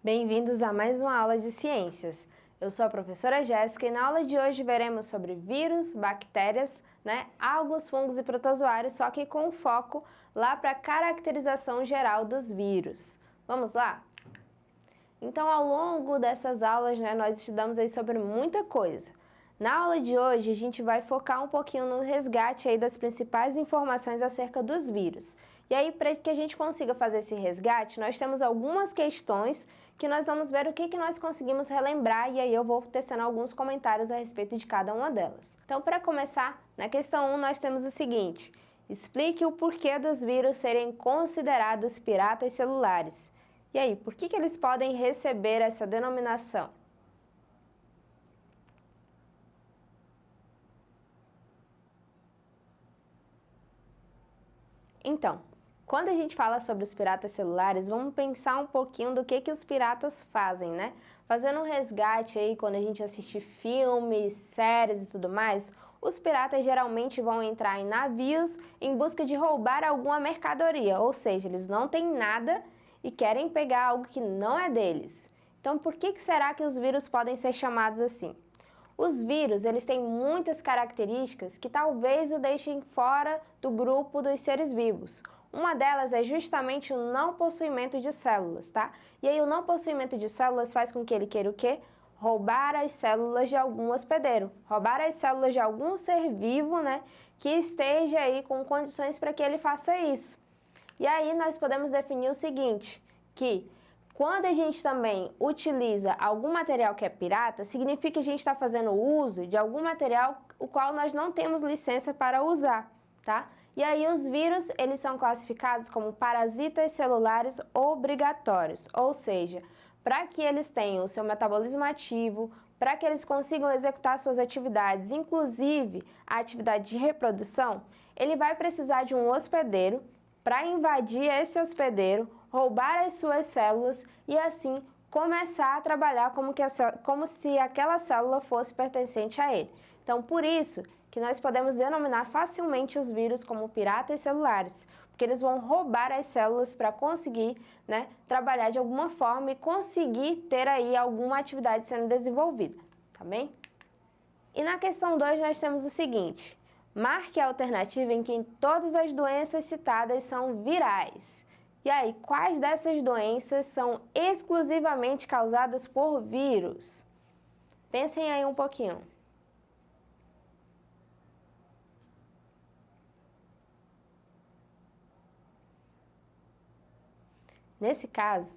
Bem-vindos a mais uma aula de ciências. Eu sou a professora Jéssica e na aula de hoje veremos sobre vírus, bactérias, algos, fungos e protozoários, só que com foco lá para a caracterização geral dos vírus. Vamos lá? Então, ao longo dessas aulas, nós estudamos aí sobre muita coisa. Na aula de hoje, a gente vai focar um pouquinho no resgate aí das principais informações acerca dos vírus. E aí, para que a gente consiga fazer esse resgate, nós temos algumas questões que nós vamos ver o que nós conseguimos relembrar e aí eu vou tecendo alguns comentários a respeito de cada uma delas. Então, para começar, na questão 1, nós temos o seguinte: explique o porquê dos vírus serem considerados piratas celulares. E aí, por que eles podem receber essa denominação? Então, quando a gente fala sobre os piratas celulares, vamos pensar um pouquinho do que os piratas fazem, Fazendo um resgate aí, quando a gente assiste filmes, séries e tudo mais, os piratas geralmente vão entrar em navios em busca de roubar alguma mercadoria, ou seja, eles não têm nada e querem pegar algo que não é deles. Então, por que será que os vírus podem ser chamados assim? Os vírus, eles têm muitas características que talvez o deixem fora do grupo dos seres vivos. Uma delas é justamente o não possuimento de células, E aí o não possuimento de células faz com que ele queira o quê? Roubar as células de algum hospedeiro, roubar as células de algum ser vivo, que esteja aí com condições para que ele faça isso. E aí nós podemos definir o seguinte, que quando a gente também utiliza algum material que é pirata, significa que a gente está fazendo uso de algum material o qual nós não temos licença para usar, E aí os vírus, eles são classificados como parasitas celulares obrigatórios, ou seja, para que eles tenham o seu metabolismo ativo, para que eles consigam executar suas atividades, inclusive a atividade de reprodução, ele vai precisar de um hospedeiro para invadir esse hospedeiro, roubar as suas células e assim começar a trabalhar como se aquela célula fosse pertencente a ele. Então, por isso que nós podemos denominar facilmente os vírus como piratas celulares, porque eles vão roubar as células para conseguir trabalhar de alguma forma e conseguir ter aí alguma atividade sendo desenvolvida, tá bem? E na questão 2 nós temos o seguinte: marque a alternativa em que todas as doenças citadas são virais. E aí, quais dessas doenças são exclusivamente causadas por vírus? Pensem aí um pouquinho. Nesse caso,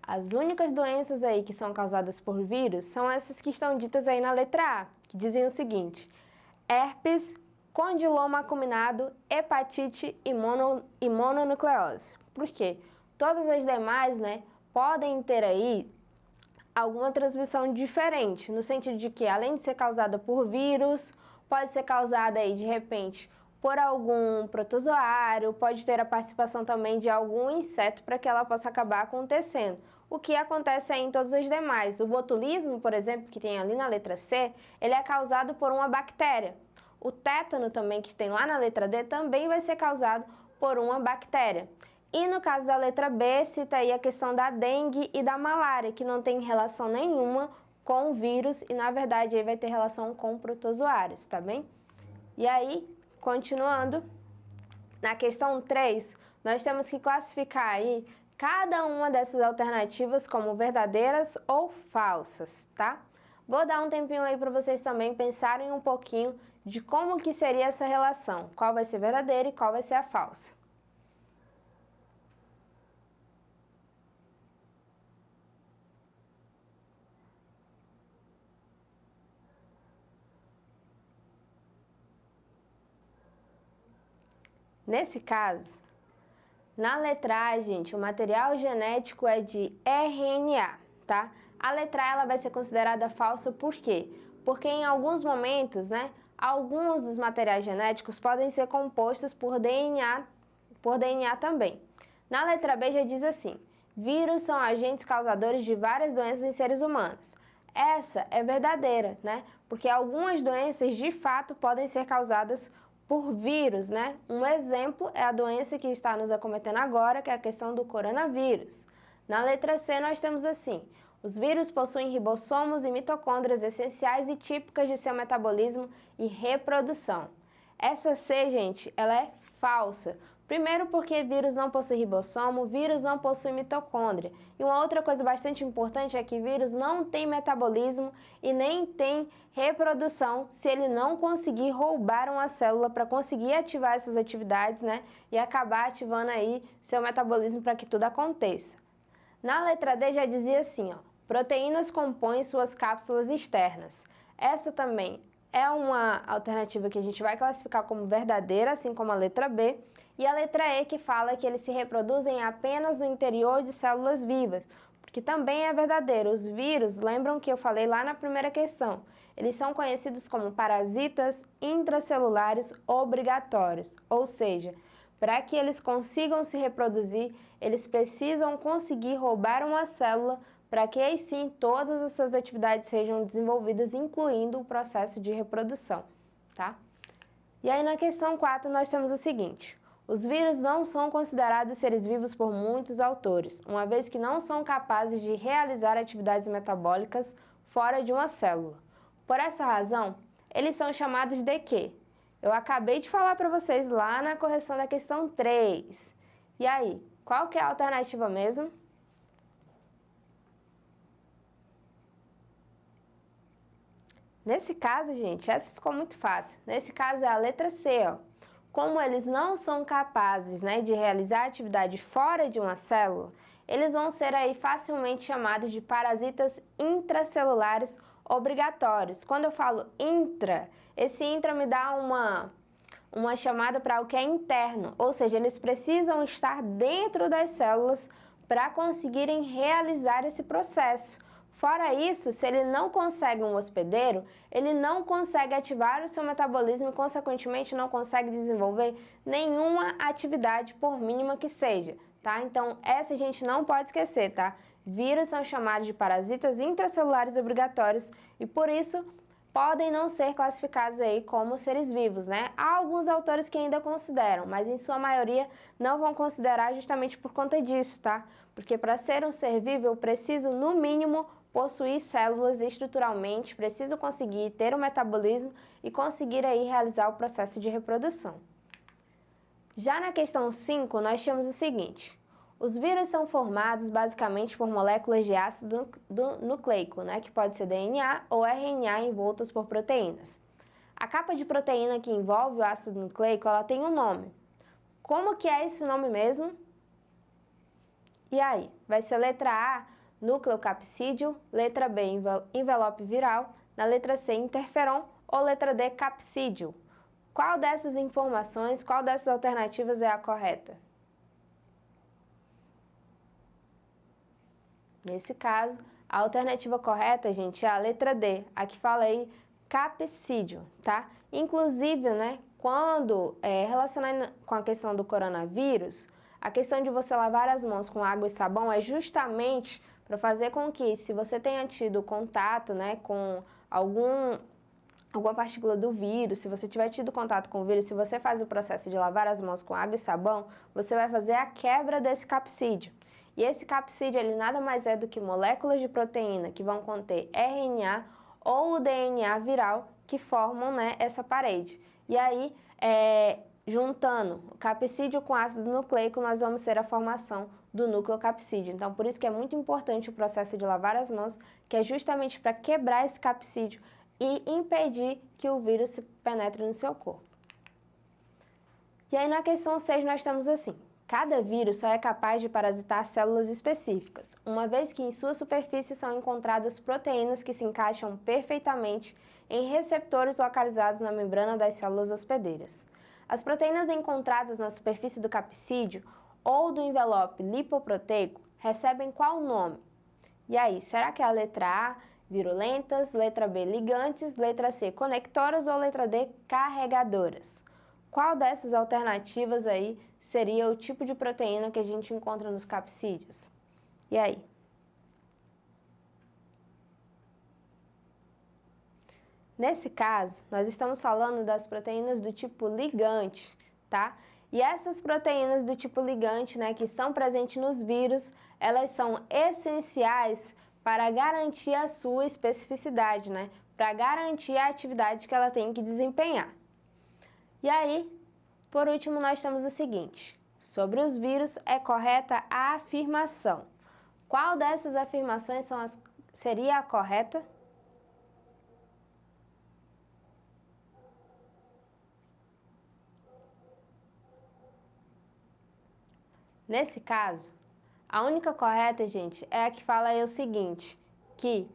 as únicas doenças aí que são causadas por vírus são essas que estão ditas aí na letra A, que dizem o seguinte: herpes, condiloma acuminado, hepatite e mononucleose. Por quê? Todas as demais, podem ter aí alguma transmissão diferente, no sentido de que, além de ser causada por vírus, pode ser causada aí, de repente, por algum protozoário, pode ter a participação também de algum inseto para que ela possa acabar acontecendo. O que acontece aí em todas as demais. O botulismo, por exemplo, que tem ali na letra C, ele é causado por uma bactéria. O tétano também, que tem lá na letra D, também vai ser causado por uma bactéria. E no caso da letra B, cita aí a questão da dengue e da malária, que não tem relação nenhuma com o vírus e, na verdade, aí vai ter relação com protozoários, tá bem? E aí, continuando, na questão 3, nós temos que classificar aí cada uma dessas alternativas como verdadeiras ou falsas, Vou dar um tempinho aí para vocês também pensarem um pouquinho de como que seria essa relação, qual vai ser verdadeira e qual vai ser a falsa. Nesse caso, na letra A, gente, o material genético é de RNA, A letra A ela vai ser considerada falsa por quê? Porque em alguns momentos, alguns dos materiais genéticos podem ser compostos por DNA também. Na letra B já diz assim: vírus são agentes causadores de várias doenças em seres humanos. Essa é verdadeira, Porque algumas doenças de fato podem ser causadas por vírus, Um exemplo é a doença que está nos acometendo agora, que é a questão do coronavírus. Na letra C, nós temos assim: os vírus possuem ribossomos e mitocôndrias essenciais e típicas de seu metabolismo e reprodução. Essa C, gente, ela é falsa. Primeiro porque vírus não possui ribossomo, vírus não possui mitocôndria. E uma outra coisa bastante importante é que vírus não tem metabolismo e nem tem reprodução se ele não conseguir roubar uma célula para conseguir ativar essas atividades, né? E acabar ativando aí seu metabolismo para que tudo aconteça. Na letra D já dizia assim, ó: proteínas compõem suas cápsulas externas. Essa também é uma alternativa que a gente vai classificar como verdadeira, assim como a letra B. E a letra E que fala que eles se reproduzem apenas no interior de células vivas, porque também é verdadeiro. Os vírus, lembram que eu falei lá na primeira questão, eles são conhecidos como parasitas intracelulares obrigatórios, ou seja, para que eles consigam se reproduzir, eles precisam conseguir roubar uma célula para que aí sim todas as suas atividades sejam desenvolvidas, incluindo o processo de reprodução, tá? E aí na questão 4 nós temos o seguinte: os vírus não são considerados seres vivos por muitos autores, uma vez que não são capazes de realizar atividades metabólicas fora de uma célula. Por essa razão, eles são chamados de quê? Eu acabei de falar para vocês lá na correção da questão 3. E aí, qual que é a alternativa mesmo? Nesse caso, gente, essa ficou muito fácil. Nesse caso é a letra C, ó. Como eles não são capazes, né, de realizar atividade fora de uma célula, eles vão ser aí facilmente chamados de parasitas intracelulares obrigatórios. Quando eu falo intra, esse intra me dá uma chamada para o que é interno, ou seja, eles precisam estar dentro das células para conseguirem realizar esse processo. Fora isso, se ele não consegue um hospedeiro, ele não consegue ativar o seu metabolismo e, consequentemente, não consegue desenvolver nenhuma atividade, por mínima que seja, tá? Então, essa a gente não pode esquecer, tá? Vírus são chamados de parasitas intracelulares obrigatórios e, por isso, podem não ser classificados aí como seres vivos, né? Há alguns autores que ainda consideram, mas em sua maioria não vão considerar justamente por conta disso, tá? Porque para ser um ser vivo eu preciso, no mínimo, possuir células estruturalmente, preciso conseguir ter um metabolismo e conseguir aí realizar o processo de reprodução. Já na questão 5, nós temos o seguinte: os vírus são formados basicamente por moléculas de ácido nucleico, né, que pode ser DNA ou RNA envoltas por proteínas. A capa de proteína que envolve o ácido nucleico, ela tem um nome. Como que é esse nome mesmo? E aí? Vai ser letra A, nucleocapsídeo, letra B, envelope viral, na letra C, interferon ou letra D, capsídeo. Qual dessas informações, qual dessas alternativas é a correta? Nesse caso, a alternativa correta, gente, é a letra D, a que fala aí capsídeo, tá? Inclusive, né, quando relacionado com a questão do coronavírus, a questão de você lavar as mãos com água e sabão é justamente para fazer com que, se você tenha tido contato, né, com alguma partícula do vírus, se você tiver tido contato com o vírus, se você faz o processo de lavar as mãos com água e sabão, você vai fazer a quebra desse capsídeo. E esse capsídeo, ele nada mais é do que moléculas de proteína que vão conter RNA ou o DNA viral que formam, né, essa parede. E aí, juntando o capsídeo com ácido nucleico, nós vamos ter a formação do nucleocapsídeo. Então, por isso que é muito importante o processo de lavar as mãos, que é justamente para quebrar esse capsídeo e impedir que o vírus se penetre no seu corpo. E aí, na questão 6, nós temos assim: cada vírus só é capaz de parasitar células específicas, uma vez que em sua superfície são encontradas proteínas que se encaixam perfeitamente em receptores localizados na membrana das células hospedeiras. As proteínas encontradas na superfície do capsídeo ou do envelope lipoproteico recebem qual nome? E aí, será que é a letra A, virulentas, letra B, ligantes, letra C, conectoras ou letra D, carregadoras? Qual dessas alternativas aí seria o tipo de proteína que a gente encontra nos capsídeos? E aí? Nesse caso, nós estamos falando das proteínas do tipo ligante, tá? E essas proteínas do tipo ligante, né, que estão presentes nos vírus, elas são essenciais para garantir a sua especificidade, né, para garantir a atividade que ela tem que desempenhar. E aí, por último, nós temos o seguinte: sobre os vírus é correta a afirmação. Qual dessas afirmações seria a correta? Nesse caso, a única correta, gente, é a que fala aí o seguinte, que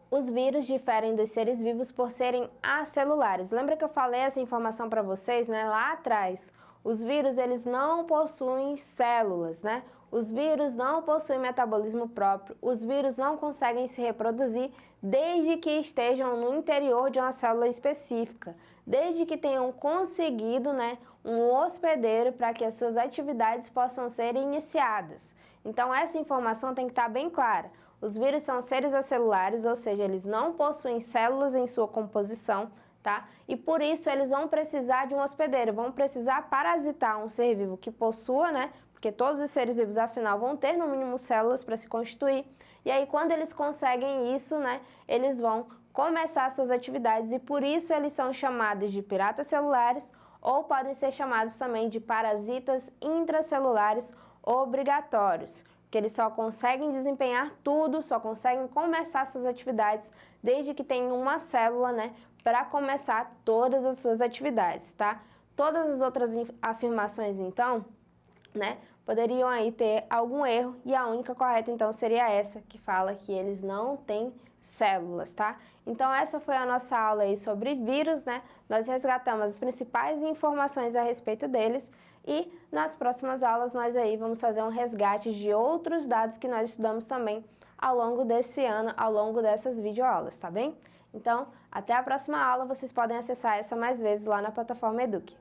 os vírus diferem dos seres vivos por serem acelulares. Lembra que eu falei essa informação para vocês, né, lá atrás? Os vírus, eles não possuem células, né? Os vírus não possuem metabolismo próprio. Os vírus não conseguem se reproduzir desde que estejam no interior de uma célula específica, desde que tenham conseguido, né, um hospedeiro para que as suas atividades possam ser iniciadas. Então, essa informação tem que estar bem clara. Os vírus são seres acelulares, ou seja, eles não possuem células em sua composição, tá? E por isso eles vão precisar de um hospedeiro, vão precisar parasitar um ser vivo que possua, né? Porque todos os seres vivos, afinal, vão ter no mínimo células para se constituir. E aí, quando eles conseguem isso, né? Eles vão começar suas atividades e por isso eles são chamados de piratas celulares ou podem ser chamados também de parasitas intracelulares obrigatórios, que eles só conseguem desempenhar tudo, só conseguem começar suas atividades desde que tenham uma célula, né, para começar todas as suas atividades, tá? Todas as outras afirmações, então, né, poderiam aí ter algum erro e a única correta, então, seria essa, que fala que eles não têm células, tá? Então, essa foi a nossa aula aí sobre vírus, né? Nós resgatamos as principais informações a respeito deles e nas próximas aulas nós aí vamos fazer um resgate de outros dados que nós estudamos também ao longo desse ano, ao longo dessas videoaulas, tá bem? Então, até a próxima aula, vocês podem acessar essa mais vezes lá na plataforma Eduque.